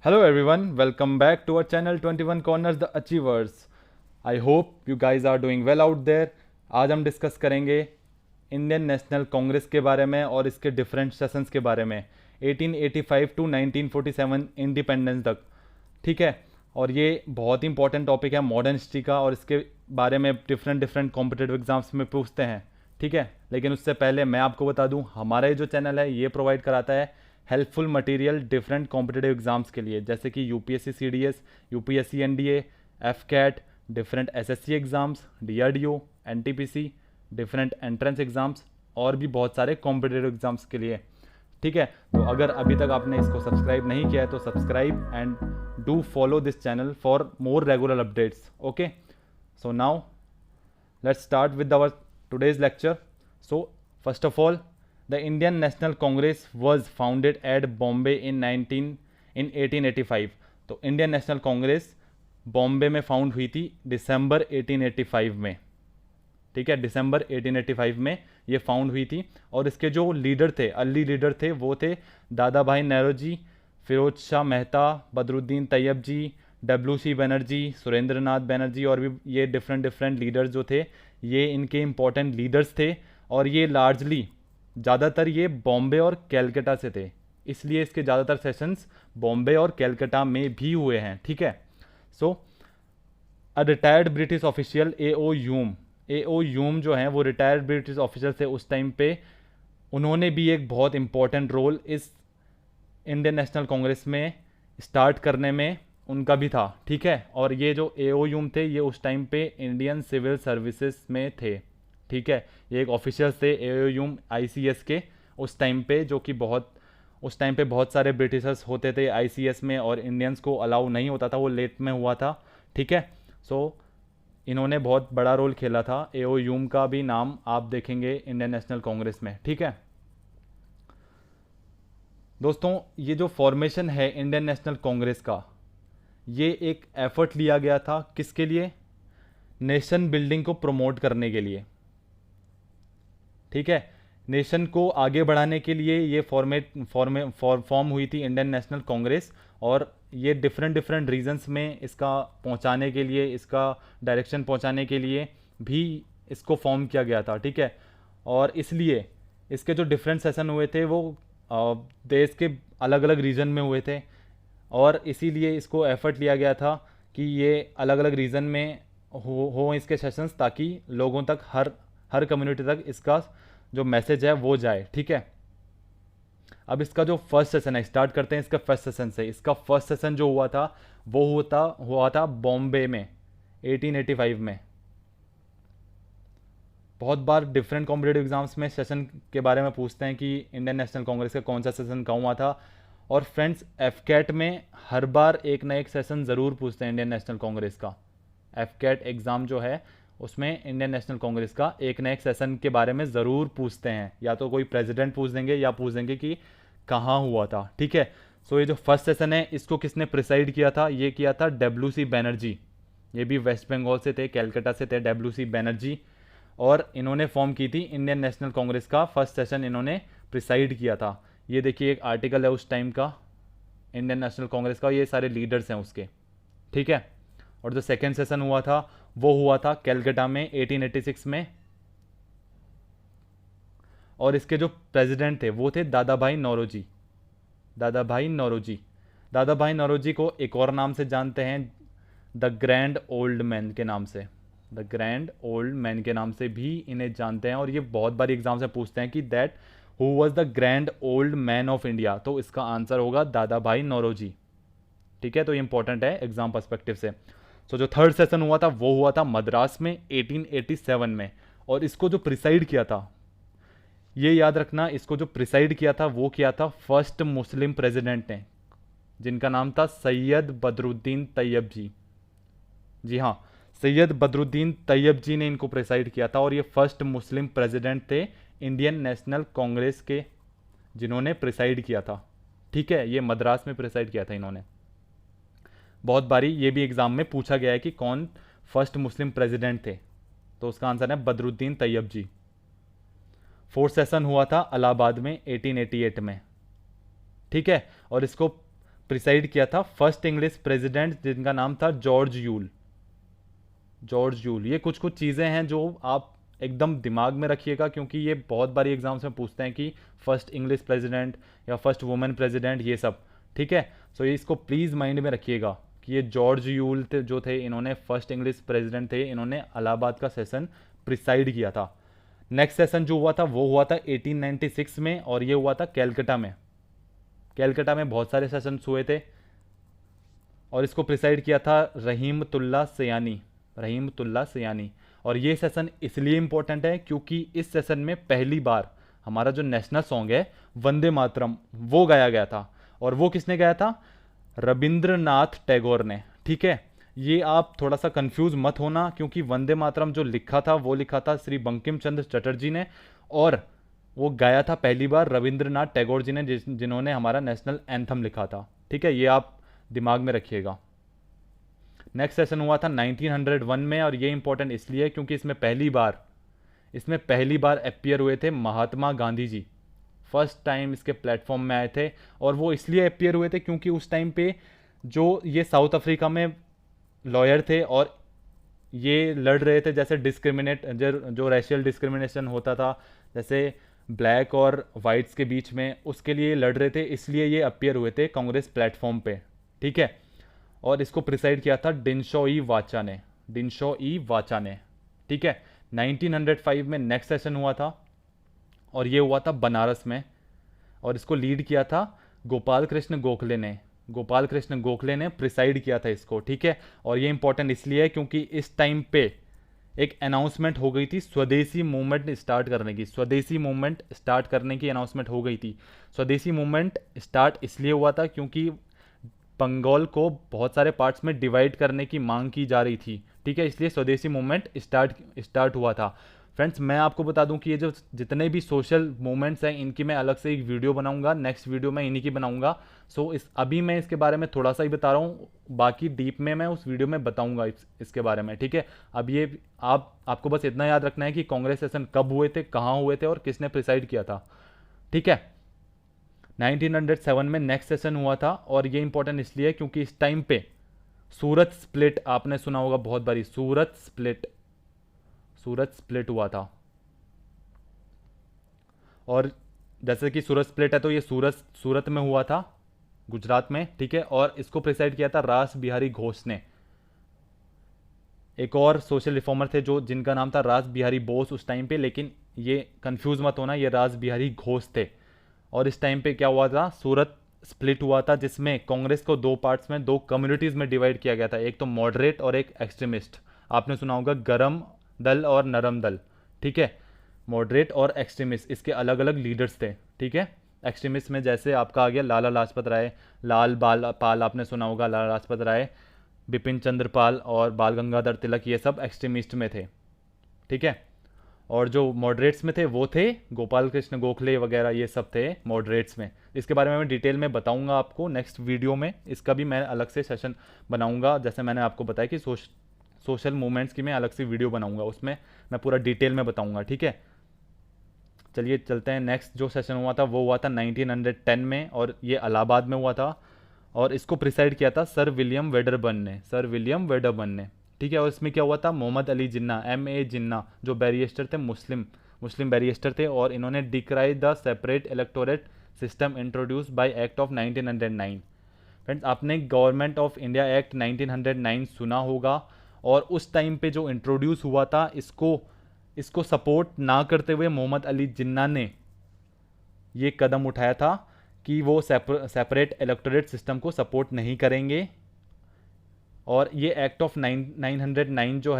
Hello everyone, welcome back to our channel 21 Corners The Achievers. I hope you guys are doing well out there. आज हम discuss करेंगे Indian national Congress के बारे में और इसके डिफरेंट सेशंस के बारे में 1885 टू 1947 इंडिपेंडेंस तक। ठीक है, और ये बहुत ही इंपॉर्टेंट टॉपिक है मॉडर्न हिस्ट्री का, और इसके बारे में डिफरेंट कॉम्पिटेटिव एग्जाम्स में पूछते हैं। ठीक है, लेकिन उससे पहले मैं आपको बता दूं, हमारा ये जो चैनल है ये प्रोवाइड कराता है helpful material different competitive exams के लिए, जैसे कि UPSC CDS, UPSC NDA, AFCAT, different SSC exams, DRDO, NTPC, different entrance exams और भी बहुत सारे कॉम्पिटेटिव एग्जाम्स के लिए। ठीक है, तो अगर अभी तक आपने इसको सब्सक्राइब नहीं किया है तो subscribe and do follow this channel for more regular updates. Okay, so now let's start with our today's lecture. So first of all, the Indian National Congress was founded at Bombay in 1885. तो Indian national Congress Bombay में found हुई थी दिसंबर 1885 में। ठीक है, दिसंबर 1885 में ये found हुई थी, और इसके जो लीडर थे, अर्ली लीडर थे, वो थे दादा भाई नेहरू, फिरोज शाह मेहता, बदरुद्दीन तैयब जी, डब्ल्यू.सी. बनर्जी, सुरेंद्र नाथ बनर्जी, और भी ये डिफरेंट लीडर्स जो थे ये इनके इम्पोर्टेंट लीडर्स थे, और ये लार्जली ज़्यादातर ये बॉम्बे और कैलकाटा से थे, इसलिए इसके ज़्यादातर सेशंस बॉम्बे और कैलकाटा में भी हुए हैं। ठीक है, सो अ रिटायर्ड ब्रिटिश ऑफिशियल ए ओ यूम जो हैं वो रिटायर्ड ब्रिटिश ऑफिसर थे उस टाइम पे। उन्होंने भी एक बहुत इंपॉर्टेंट रोल इस इंडियन नेशनल कांग्रेस में स्टार्ट करने में उनका भी था। ठीक है, और ये जो ए.ओ. यूम थे ये उस टाइम पे इंडियन सिविल सर्विसेज में थे। ठीक है, ये एक ऑफिसर्स थे ए.ओ. यूम आईसीएस के उस टाइम पे, जो कि उस टाइम पे बहुत सारे ब्रिटिशर्स होते थे आईसीएस में, और इंडियंस को अलाउ नहीं होता था, वो लेट में हुआ था। ठीक है, सो इन्होंने बहुत बड़ा रोल खेला था। ए.ओ. यूम का भी नाम आप देखेंगे इंडियन नेशनल कांग्रेस में। ठीक है दोस्तों, ये जो फॉर्मेशन है इंडियन नेशनल कांग्रेस का, ये एक एफर्ट लिया गया था किसके लिए? नेशन बिल्डिंग को प्रमोट करने के लिए। ठीक है, नेशन को आगे बढ़ाने के लिए ये फॉर्म हुई थी इंडियन नेशनल कांग्रेस, और ये डिफरेंट रीजन्स में इसका पहुंचाने के लिए, इसका डायरेक्शन पहुंचाने के लिए भी इसको फॉर्म किया गया था। ठीक है, और इसलिए इसके जो डिफरेंट सेशन हुए थे वो देश के अलग अलग रीजन में हुए थे, और इसीलिए इसको एफर्ट लिया गया था कि ये अलग अलग रीजन में हो इसके सेशंस, ताकि लोगों तक, हर कम्युनिटी तक इसका जो मैसेज है वो जाए। ठीक है, अब इसका जो फर्स्ट सेशन है, स्टार्ट करते हैं इसका फर्स्ट सेशन से। इसका फर्स्ट सेशन जो हुआ था वो हुआ था बॉम्बे में 1885 में। बहुत बार डिफरेंट कॉम्पिटेटिव एग्जाम्स में सेशन के बारे में पूछते हैं कि इंडियन नेशनल कांग्रेस का कौन सा सेशन कहाँ हुआ था, और फ्रेंड्स एफकैट में हर बार एक ना एक सेशन ज़रूर पूछते हैं इंडियन नेशनल कांग्रेस का। एफकैट एग्ज़ाम जो है उसमें इंडियन नेशनल कांग्रेस का एक ना एक सेशन के बारे में ज़रूर पूछते हैं, या तो कोई प्रेसिडेंट पूछ देंगे या पूछ देंगे कि कहाँ हुआ था। ठीक है, सो ये जो फर्स्ट सेशन है इसको किसने प्रिसाइड किया था? ये किया था डब्ल्यू.सी. बनर्जी। ये भी वेस्ट बंगाल से थे, कैलकाटा से थे डब्ल्यू.सी. बनर्जी, और इन्होंने फॉर्म की थी इंडियन नेशनल कांग्रेस का फर्स्ट सेशन, इन्होंने प्रिसाइड किया था। ये देखिए एक आर्टिकल है उस टाइम का इंडियन नेशनल कांग्रेस का, ये सारे लीडर्स हैं उसके। ठीक है, और जो सेकेंड सेशन हुआ था वो हुआ था कैलकाटा में 1886 में, और इसके जो प्रेसिडेंट थे वो थे दादा भाई नौरोजी। दादा भाई नौरोजी को एक और नाम से जानते हैं, द ग्रैंड ओल्ड मैन के नाम से। द ग्रैंड ओल्ड मैन के नाम से भी इन्हें जानते हैं, और ये बहुत बार एग्जाम से पूछते हैं कि that who was the grand old man of India, तो इसका आंसर होगा दादा भाई नौरोजी। ठीक है, तो ये इंपॉर्टेंट है एग्जाम पर्सपेक्टिव से। सो जो थर्ड सेशन हुआ था वो हुआ था मद्रास में 1887 में, और इसको जो प्रिसाइड किया था, ये याद रखना, इसको जो प्रिसाइड किया था वो किया था फर्स्ट मुस्लिम प्रेसिडेंट ने, जिनका नाम था सैयद बदरुद्दीन तैयब जी। जी हाँ, सैयद बदरुद्दीन तैयब जी ने इनको प्रिसाइड किया था, और ये फर्स्ट मुस्लिम प्रेसिडेंट थे इंडियन नेशनल कांग्रेस के, जिन्होंने प्रिसाइड किया था। ठीक है, ये मद्रास में प्रिसाइड किया था इन्होंने। बहुत बारी ये भी एग्जाम में पूछा गया है कि कौन फर्स्ट मुस्लिम प्रेसिडेंट थे, तो उसका आंसर है बदरुद्दीन तैयब जी। फोर्थ सेशन हुआ था इलाहाबाद में 1888 में। ठीक है, और इसको प्रिसाइड किया था फर्स्ट इंग्लिश प्रेसिडेंट जिनका नाम था जॉर्ज यूल। George Yule. ये कुछ कुछ चीज़ें हैं जो आप एकदम दिमाग में रखिएगा, क्योंकि ये बहुत बारी एग्जाम्स में पूछते हैं कि फर्स्ट इंग्लिश प्रेसिडेंट या फर्स्ट वुमेन प्रेसिडेंट, ये सब। ठीक है, सो ये इसको प्लीज़ माइंड में रखिएगा कि ये जॉर्ज यूल थे जो थे, इन्होंने फर्स्ट इंग्लिश प्रेसिडेंट थे, इन्होंने इलाहाबाद का सेशन प्रिसाइड किया था। नेक्स्ट सेशन जो हुआ था वो हुआ था 1896 में, और ये हुआ था कैलकटा में। कैलकटा में बहुत सारे सेशंस हुए थे, और इसको प्रिसाइड किया था रहीमतुल्ला सयानी। रहीमतुल्ला सयानी। और ये सेशन इसलिए इंपॉर्टेंट है क्योंकि इस सेशन में पहली बार हमारा जो नेशनल सॉन्ग है वंदे मातरम, वो गाया गया था। और वो किसने गाया था? रविंद्रनाथ टैगोर ने। ठीक है, ये आप थोड़ा सा कंफ्यूज मत होना, क्योंकि वंदे मातरम जो लिखा था वो लिखा था श्री बंकिम चंद्र चटर्जी ने, और वो गाया था पहली बार रविंद्रनाथ टैगोर जी ने, जिन्होंने हमारा नेशनल एंथम लिखा था। ठीक है, ये आप दिमाग में रखिएगा। नेक्स्ट सेशन हुआ था 1901 में, और ये इंपॉर्टेंट इसलिए क्योंकि इसमें पहली बार अपियर हुए थे महात्मा गांधी जी। फर्स्ट टाइम इसके प्लेटफॉर्म में आए थे, और वो इसलिए अपियर हुए थे क्योंकि उस टाइम पे जो ये साउथ अफ्रीका में लॉयर थे, और ये लड़ रहे थे जैसे डिस्क्रिमिनेट जो रेशियल डिस्क्रिमिनेशन होता था, जैसे ब्लैक और वाइट्स के बीच में, उसके लिए लड़ रहे थे, इसलिए ये अपियर हुए थे कांग्रेस प्लेटफॉर्म पे। ठीक है, और इसको प्रिसाइड किया था डिनशो ई वाचा ने। डिनशो ई वाचा ने। ठीक है, 1905 में नेक्स्ट सेशन हुआ था, और ये हुआ था बनारस में, और इसको लीड किया था गोपाल कृष्ण गोखले ने। गोपाल कृष्ण गोखले ने प्रिसाइड किया था इसको। ठीक है, और ये इंपॉर्टेंट इसलिए है क्योंकि इस टाइम पे एक अनाउंसमेंट हो गई थी स्वदेशी मूवमेंट स्टार्ट करने की। स्वदेशी मूवमेंट स्टार्ट करने की अनाउंसमेंट हो गई थी। स्वदेशी मूवमेंट स्टार्ट इसलिए हुआ था क्योंकि बंगाल को बहुत सारे पार्ट्स में डिवाइड करने की मांग की जा रही थी। ठीक है, इसलिए स्वदेशी मूवमेंट स्टार्ट हुआ था। फ्रेंड्स, मैं आपको बता दूं कि ये जो जितने भी सोशल मूवमेंट्स हैं इनकी मैं अलग से एक वीडियो बनाऊंगा, नेक्स्ट वीडियो में इन्हीं की बनाऊंगा। सो अभी मैं इसके बारे में थोड़ा सा ही बता रहा हूँ, बाकी डीप में मैं उस वीडियो में बताऊंगा इसके बारे में। ठीक है, अब ये आपको बस इतना याद रखना है कि कांग्रेस सेशन कब हुए थे, कहाँ हुए थे, और किसने प्रिसाइड किया था। ठीक है, 1907 में नेक्स्ट सेशन हुआ था, और ये इंपॉर्टेंट इसलिए क्योंकि इस टाइम पे सूरत स्प्लिट, आपने सुना होगा बहुत बारी, सूरत स्प्लिट हुआ था। और जैसे कि सूरत स्प्लिट है तो ये सूरत में हुआ था, गुजरात में। ठीक है, और इसको प्रिसाइड किया था रास बिहारी घोष ने। एक और सोशल रिफॉर्मर थे जो जिनका नाम था रास बिहारी बोस उस टाइम पे, लेकिन ये कंफ्यूज मत होना, ये रास बिहारी घोष थे। और इस टाइम पे क्या हुआ था? सूरत स्प्लिट हुआ था, जिसमें कांग्रेस को दो पार्ट्स में, दो कम्युनिटीज में डिवाइड किया गया था, एक तो मॉडरेट और एक एक्सट्रीमिस्ट। आपने सुना होगा गरम दल और नरम दल। ठीक है, मॉडरेट और एक्सट्रीमिस्ट, इसके अलग अलग लीडर्स थे। ठीक है, एक्सट्रीमिस्ट में जैसे आपका आ गया लाला लाजपत राय, लाल बाल पाल, आपने सुना होगा लाला लाजपत राय, बिपिन चंद्र पाल और बाल गंगाधर तिलक, ये सब एक्सट्रीमिस्ट में थे। ठीक है, और जो मॉडरेट्स में थे वो थे गोपाल कृष्ण गोखले वगैरह, ये सब थे मॉडरेट्स में। इसके बारे में मैं डिटेल में बताऊंगा आपको नेक्स्ट वीडियो में, इसका भी मैं अलग से सेशन बनाऊंगा। जैसे मैंने आपको बताया कि सोशल मूवमेंट्स की मैं अलग से वीडियो बनाऊंगा, उसमें मैं पूरा डिटेल में बताऊंगा। ठीक है, चलिए चलते हैं। नेक्स्ट जो सेशन हुआ था वो हुआ था 1910 में, और ये इलाहाबाद में हुआ था, और इसको प्रिसाइड किया था सर विलियम वेडरबर्न ने। ठीक है, और इसमें क्या हुआ था? मोहम्मद अली जिन्ना, MA जिन्ना, जो बैरिस्टर थे, मुस्लिम बैरिस्टर थे, और इन्होंने decry the separate electorate system introduce by act of 1909। Friends, आपने गवर्नमेंट ऑफ इंडिया एक्ट 1909 सुना होगा, और उस टाइम पे जो इंट्रोड्यूस हुआ था, इसको सपोर्ट ना करते हुए मोहम्मद अली जिन्ना ने ये कदम उठाया था कि वो सेपरेट इलेक्टोरेट सिस्टम को सपोर्ट नहीं करेंगे। और ये एक्ट ऑफ 1909 जो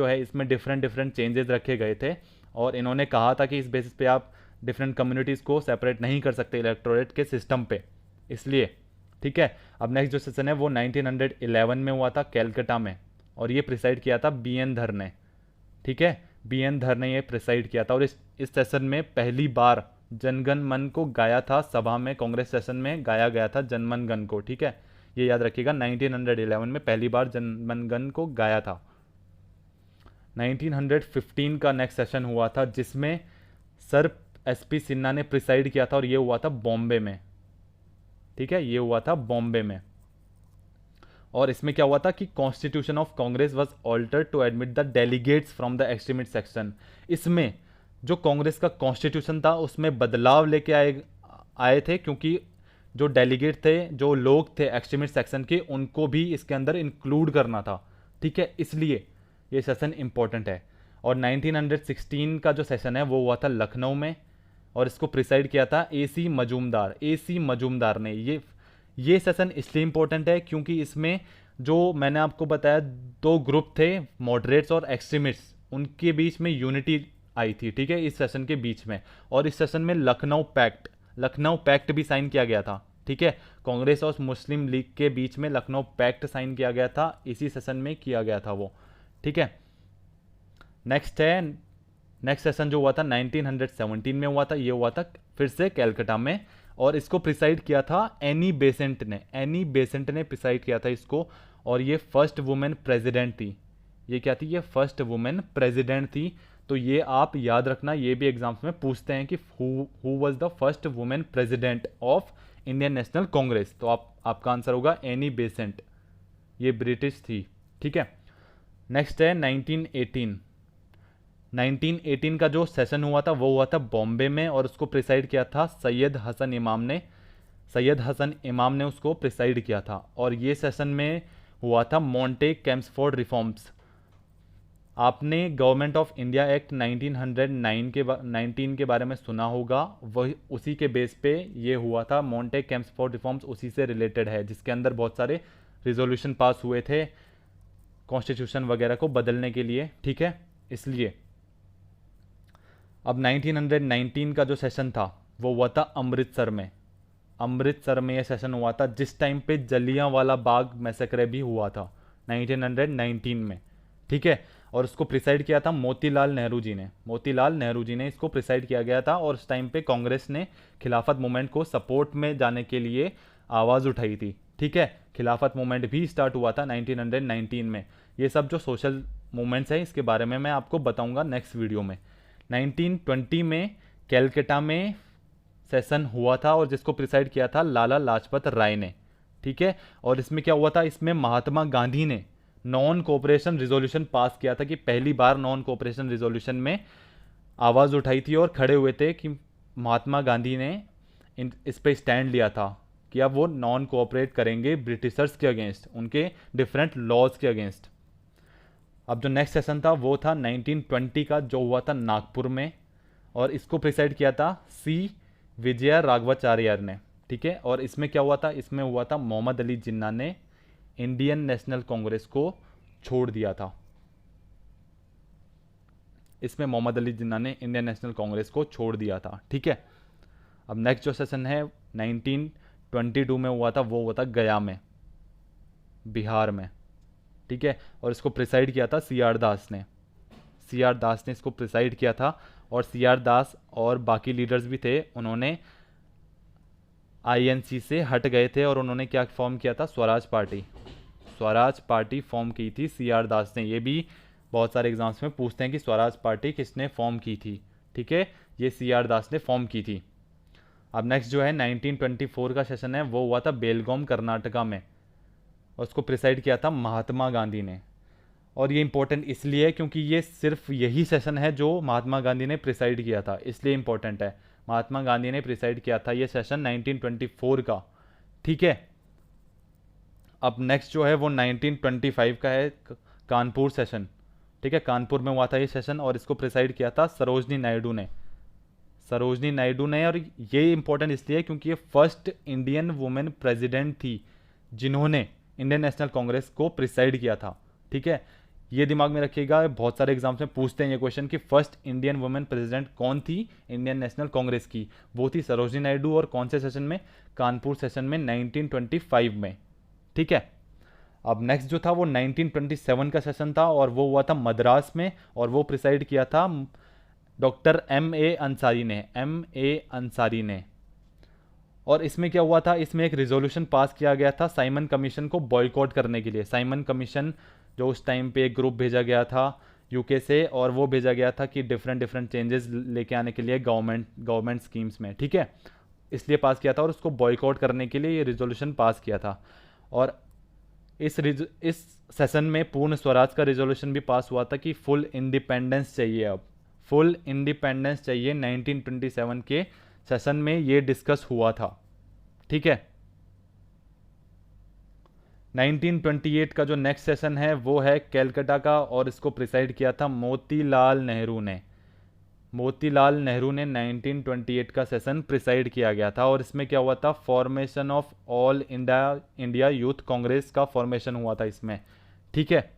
है इसमें डिफरेंट चेंजेस रखे गए थे, और इन्होंने कहा था कि इस बेसिस पे आप डिफरेंट कम्युनिटीज़ को सेपरेट नहीं कर सकते इलेक्टोरेट के सिस्टम पे, इसलिए। ठीक है, अब नेक्स्ट जो सेशन है वो 1911 में हुआ था कैलकटा में, और ये प्रिसाइड किया था BN धर ने। ठीक है, BN धर ने ये प्रिसाइड किया था, और इस सेशन में पहली बार जनगण मन को गाया था सभा में, कांग्रेस सेशन में गाया गया था जनमन गण को। ठीक है, ये याद रखिएगा, 1911 में पहली बार जनमन गण को गाया था। 1915 का नेक्स्ट सेशन हुआ था, जिसमें सर SP सिन्हा ने प्रिसाइड किया था, और ये हुआ था बॉम्बे में। ठीक है, ये हुआ था बॉम्बे में। और इसमें क्या हुआ था कि constitution of Congress was altered to admit the delegates from the extremist section. इसमें जो कांग्रेस का कॉन्स्टिट्यूशन था उसमें बदलाव लेके आए आए थे, क्योंकि जो डेलीगेट थे, जो लोग थे एक्सट्रीमिस्ट सेक्शन के, उनको भी इसके अंदर इंक्लूड करना था। ठीक है, इसलिए ये सेशन इंपॉर्टेंट है। और 1916 का जो सेशन है वो हुआ था लखनऊ में, और इसको प्रिसाइड किया था AC मजूमदार। AC मजूमदार ने। ये सेशन इसलिए इंपॉर्टेंट है क्योंकि इसमें जो मैंने आपको बताया दो ग्रुप थे, मॉडरेट्स और एक्सट्रीमिस्ट्स, उनके बीच में यूनिटी आई थी। ठीक है, इस सेशन के बीच में। और इस सेशन में लखनऊ पैक्ट भी साइन किया गया था। ठीक है, कांग्रेस और मुस्लिम लीग के बीच में लखनऊ पैक्ट साइन किया गया था, इसी सेशन में किया गया था वो। ठीक है, नेक्स्ट सेशन जो हुआ था 1917 में हुआ था, ये हुआ था फिर से कैलकाटा में, और इसको प्रिसाइड किया था एनी बेसेंट ने प्रिसाइड किया था इसको। और ये फर्स्ट वुमेन प्रेसिडेंट थी। ये क्या थी? ये फर्स्ट वुमेन प्रेसिडेंट थी। तो ये आप याद रखना, ये भी एग्जाम्स में पूछते हैं कि who was the first women president of Indian national Congress. तो आपका आंसर होगा एनी बेसेंट, ये ब्रिटिश थी। ठीक है, नेक्स्ट है 1918 का जो सेशन हुआ था वो हुआ था बॉम्बे में, और उसको प्रिसाइड किया था सैयद हसन इमाम ने उसको प्रिसाइड किया था। और ये सेशन में हुआ था मॉन्टे कैम्सफोर्ड रिफॉर्म्स। आपने गवर्नमेंट ऑफ इंडिया एक्ट 19 के बारे में सुना होगा, वही उसी के बेस पे ये हुआ था। मॉन्टे कैम्सफोर्ड रिफॉर्म्स उसी से रिलेटेड है, जिसके अंदर बहुत सारे रिजोल्यूशन पास हुए थे कॉन्स्टिट्यूशन वगैरह को बदलने के लिए। ठीक है, इसलिए अब 1919 का जो सेशन था वो हुआ था अमृतसर में ये सेशन हुआ था, जिस टाइम पे जलियांवाला बाग मैसेकर भी हुआ था 1919 में। ठीक है, और उसको प्रिसाइड किया था मोतीलाल नेहरू जी ने इसको प्रिसाइड किया गया था। और उस टाइम पे कांग्रेस ने खिलाफत मूवमेंट को सपोर्ट में जाने के लिए आवाज़ उठाई थी। ठीक है, खिलाफत मूवमेंट भी स्टार्ट हुआ था 1919 में। ये सब जो सोशल मूवमेंट्स हैं इसके बारे में मैं आपको बताऊंगा नेक्स्ट वीडियो में। 1920 में कैलकाटा में सेशन हुआ था, और जिसको प्रिसाइड किया था लाला लाजपत राय ने। ठीक है, और इसमें क्या हुआ था? इसमें महात्मा गांधी ने नॉन कोऑपरेशन रिजोल्यूशन पास किया था, कि पहली बार नॉन कोऑपरेशन रिजोल्यूशन में आवाज़ उठाई थी और खड़े हुए थे कि महात्मा गांधी ने इस पे स्टैंड लिया था कि अब वो नॉन कोऑपरेट करेंगे ब्रिटिशर्स के अगेंस्ट, उनके डिफरेंट लॉज के अगेंस्ट। अब जो नेक्स्ट सेशन था वो था 1920 का, जो हुआ था नागपुर में, और इसको प्रिसाइड किया था C विजया राघवाचार्य ने। ठीक है, और इसमें क्या हुआ था? इसमें हुआ था मोहम्मद अली जिन्ना ने इंडियन नेशनल कांग्रेस को छोड़ दिया था। इसमें मोहम्मद अली जिन्ना ने इंडियन नेशनल कांग्रेस को छोड़ दिया था। ठीक है, अब नेक्स्ट जो सेशन है 1922 में हुआ था, वो हुआ था गया में, बिहार में। ठीक है, और इसको प्रिसाइड किया था CR दास ने इसको प्रिसाइड किया था। और CR दास और बाकी लीडर्स भी थे, उन्होंने INC से हट गए थे, और उन्होंने क्या फॉर्म किया था? स्वराज पार्टी फॉर्म की थी CR दास ने। ये भी बहुत सारे एग्जाम्स में पूछते हैं कि स्वराज पार्टी किसने फॉर्म की थी। ठीक है, ये CR दास ने फॉर्म की थी। अब नेक्स्ट जो है 1924 का सेशन है, वो हुआ था बेलगाम कर्नाटका में, और उसको प्रिसाइड किया था महात्मा गांधी ने। और ये इंपॉर्टेंट इसलिए है क्योंकि ये सिर्फ यही सेशन है जो महात्मा गांधी ने प्रिसाइड किया था, इसलिए इंपॉर्टेंट है। महात्मा गांधी ने प्रिसाइड किया था ये सेशन 1924 का। ठीक है, अब नेक्स्ट जो है वो 1925 का है, कानपुर सेशन। ठीक है, कानपुर में हुआ था ये सेशन, और इसको प्रिसाइड किया था सरोजनी नायडू ने। और ये इंपॉर्टेंट इसलिए है क्योंकि ये फर्स्ट इंडियन वुमेन प्रेसिडेंट थी जिन्होंने इंडियन नेशनल कांग्रेस को प्रिसाइड किया था। ठीक है, ये दिमाग में रखिएगा, बहुत सारे एग्जाम्स में पूछते हैं ये क्वेश्चन कि फर्स्ट इंडियन वुमेन प्रेसिडेंट कौन थी इंडियन नेशनल कांग्रेस की? वो थी सरोजनी नायडू, और कौन से सेशन में? कानपुर सेशन में 1925 में। ठीक है, अब नेक्स्ट जो था वो 1927 का सेशन था, और वो हुआ था मद्रास में, और वो प्रिसाइड किया था डॉक्टर M.A. अंसारी ने। और इसमें क्या हुआ था? इसमें एक रिजोल्यूशन पास किया गया था साइमन कमीशन को बॉयकॉट करने के लिए। साइमन कमीशन जो उस टाइम पे एक ग्रुप भेजा गया था UK से, और वो भेजा गया था कि डिफरेंट चेंजेस लेके आने के लिए गवर्नमेंट स्कीम्स में। ठीक है, इसलिए पास किया था और उसको बॉयकॉट करने के लिए ये रिजोल्यूशन पास किया था। और इस सेशन में पूर्ण स्वराज का रिजोल्यूशन भी पास हुआ था कि फुल इंडिपेंडेंस चाहिए, अब फुल इंडिपेंडेंस चाहिए। 1927 के सेशन में ये डिस्कस हुआ था, ठीक है। 1928 का जो नेक्स्ट सेशन है वो है कैलकाटा का, और इसको प्रिसाइड किया था मोतीलाल नेहरू ने। मोतीलाल नेहरू ने 1928 का सेशन प्रिसाइड किया गया था, और इसमें क्या हुआ था, formation of all India youth Congress का फॉर्मेशन हुआ था इसमें, ठीक है।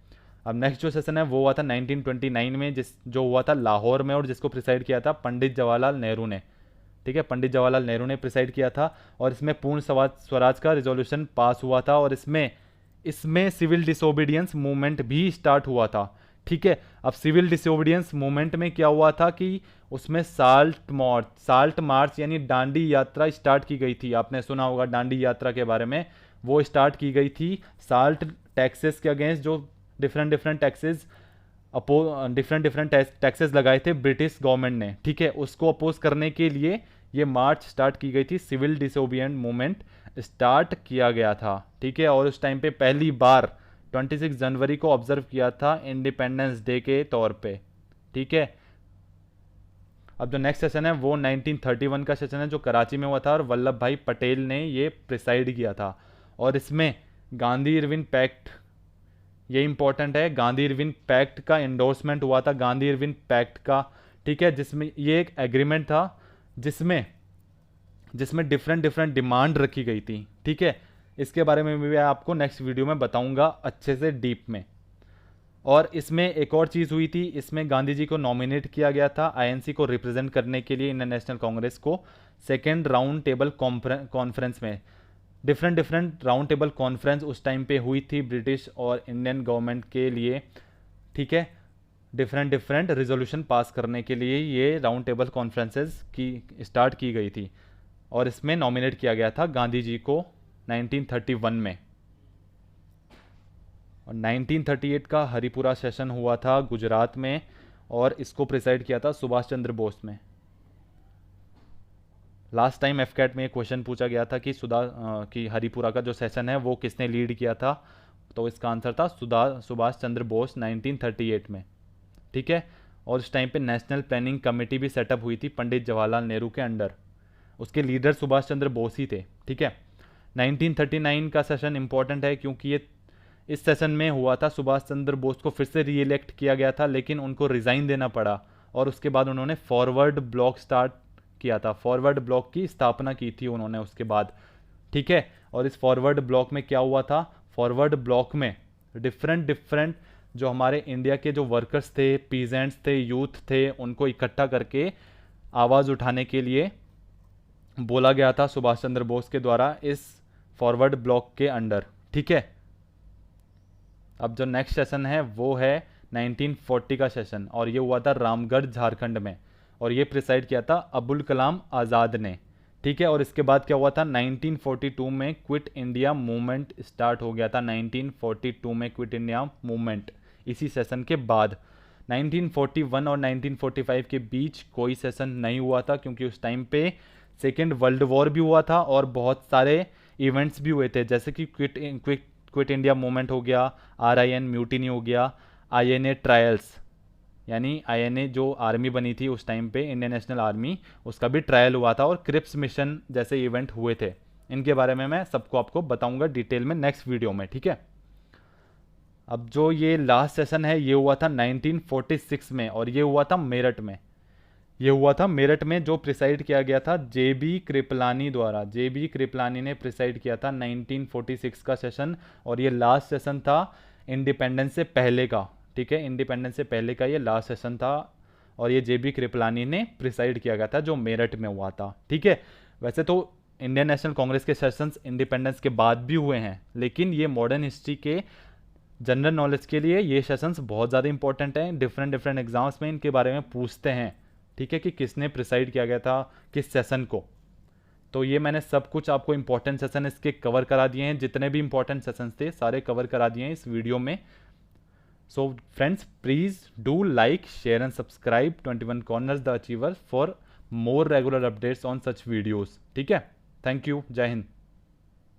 अब नेक्स्ट जो सेशन है वो हुआ था 1929 में, जो हुआ था लाहौर में, और जिसको प्रिसाइड किया था पंडित जवाहरलाल नेहरू ने, ठीक है। पंडित जवाहरलाल नेहरू ने प्रिसाइड किया था, और इसमें पूर्ण स्वराज का रिजोल्यूशन पास हुआ था, और इसमें सिविल डिसोबीडियंस मूवमेंट भी स्टार्ट हुआ था, ठीक है। अब सिविल डिसोबीडियंस मूवमेंट में क्या हुआ था कि उसमें साल्ट मार्च यानी डांडी यात्रा स्टार्ट की गई थी। आपने सुना होगा डांडी यात्रा के बारे में, वो स्टार्ट की गई थी साल्ट टैक्सेस के अगेंस्ट, जो डिफरेंट डिफरेंट टैक्सेस लगाए थे ब्रिटिश गवर्नमेंट ने, ठीक है। उसको अपोज करने के लिए ये मार्च स्टार्ट की गई थी, सिविल डिसोबिएंट मूवमेंट स्टार्ट किया गया था, ठीक है। और उस टाइम पे पहली बार 26 जनवरी को ऑब्जर्व किया था इंडिपेंडेंस डे के तौर पे, ठीक है। अब जो नेक्स्ट सेशन है वो 1931 का सेशन है, जो कराची में हुआ था, और वल्लभ भाई पटेल ने ये प्रिसाइड किया था। और इसमें गांधी इरविन पैक्ट, ये इंपॉर्टेंट है, गांधी इरविन पैक्ट का एंडोर्समेंट हुआ था, गांधी इरविन पैक्ट का, ठीक है। जिसमें ये एक एग्रीमेंट था जिसमें डिफरेंट डिमांड रखी गई थी, ठीक है। इसके बारे में भी मैं आपको नेक्स्ट वीडियो में बताऊंगा अच्छे से डीप में। और इसमें एक और चीज़ हुई थी, इसमें गांधी जी को नॉमिनेट किया गया था आईएनसी को रिप्रेजेंट करने के लिए, इंडियन नेशनल कांग्रेस को, सेकेंड राउंड टेबल कॉन्फ्रेंस में। डिफरेंट राउंड टेबल कॉन्फ्रेंस उस टाइम पे हुई थी ब्रिटिश और इंडियन गवर्नमेंट के लिए, ठीक है। डिफरेंट रिजोल्यूशन पास करने के लिए ये राउंड टेबल कॉन्फ्रेंसेस की स्टार्ट की गई थी, और इसमें नॉमिनेट किया गया था गांधी जी को 1931 में। और 1938 का हरिपुरा सेशन हुआ था गुजरात में, और इसको प्रिसाइड किया था सुभाष चंद्र बोस में। लास्ट टाइम एफकैट में एक क्वेश्चन पूछा गया था कि हरिपुरा का जो सेशन है वो किसने लीड किया था, तो इसका आंसर था सुभाष चंद्र बोस 1938 में, ठीक है। और उस टाइम पे नेशनल प्लानिंग कमेटी भी सेटअप हुई थी पंडित जवाहरलाल नेहरू के अंडर, उसके लीडर सुभाष चंद्र बोस ही थे, ठीक है। 1939 का सेशन इंपॉर्टेंट है क्योंकि ये इस सेशन में हुआ था, सुभाष चंद्र बोस को फिर से री इलेक्ट किया गया था, लेकिन उनको रिजाइन देना पड़ा, और उसके बाद उन्होंने फॉरवर्ड ब्लॉक स्टार्ट किया था, फॉरवर्ड ब्लॉक की स्थापना की थी उन्होंने उसके बाद, ठीक है। और इस फॉरवर्ड ब्लॉक में क्या हुआ था, फॉरवर्ड ब्लॉक में डिफरेंट जो हमारे इंडिया के जो वर्कर्स थे, पीजेंट्स थे, यूथ थे, उनको इकट्ठा करके आवाज़ उठाने के लिए बोला गया था सुभाष चंद्र बोस के द्वारा इस फॉरवर्ड ब्लॉक के अंडर, ठीक है। अब जो नेक्स्ट सेशन है वो है 1940 का सेशन, और ये हुआ था रामगढ़ झारखंड में, और ये प्रिसाइड किया था अबुल कलाम आज़ाद ने, ठीक है। और इसके बाद क्या हुआ था, 1942 में क्विट इंडिया मूवमेंट स्टार्ट हो गया था, 1942 में क्विट इंडिया मूवमेंट, इसी सेशन के बाद। 1941 और 1945 के बीच कोई सेशन नहीं हुआ था, क्योंकि उस टाइम पे सेकेंड वर्ल्ड वॉर भी हुआ था और बहुत सारे इवेंट्स भी हुए थे, जैसे कि क्विट इंडिया मूवमेंट हो गया, RIN म्यूटिनी हो गया, INA ट्रायल्स, यानी INA जो आर्मी बनी थी उस टाइम पे, इंडियन नेशनल आर्मी, उसका भी ट्रायल हुआ था, और क्रिप्स मिशन जैसे इवेंट हुए थे। इनके बारे में मैं सबको आपको बताऊंगा डिटेल में नेक्स्ट वीडियो में, ठीक है। अब जो ये लास्ट सेशन है ये हुआ था 1946 में, और ये हुआ था मेरठ में। जो प्रिसाइड किया गया था JB कृपलानी द्वारा, JB कृपलानी ने प्रिसाइड किया था 1946 का सेशन, और ये लास्ट सेशन था इंडिपेंडेंस से पहले का, ठीक है। इंडिपेंडेंस से पहले का ये लास्ट सेशन था, और ये JB कृपलानी ने प्रिसाइड किया गया था, जो मेरठ में हुआ था, ठीक है। वैसे तो इंडियन नेशनल कांग्रेस के सेशंस इंडिपेंडेंस के बाद भी हुए हैं, लेकिन ये मॉडर्न हिस्ट्री के जनरल नॉलेज के लिए ये सेशंस बहुत ज़्यादा इंपॉर्टेंट हैं। डिफरेंट एग्जाम्स में इनके बारे में पूछते हैं, ठीक है, कि किसने प्रिसाइड किया गया था किस सेशन को। तो ये मैंने सब कुछ आपको इंपॉर्टेंट सेशन इसके कवर करा दिए हैं, जितने भी इंपॉर्टेंट सेशंस थे सारे कवर करा दिए हैं इस वीडियो में। So friends, please do like, share and subscribe 21 Corners the achiever for more regular updates on such videos. ठीक है, थैंक यू, जय हिंद.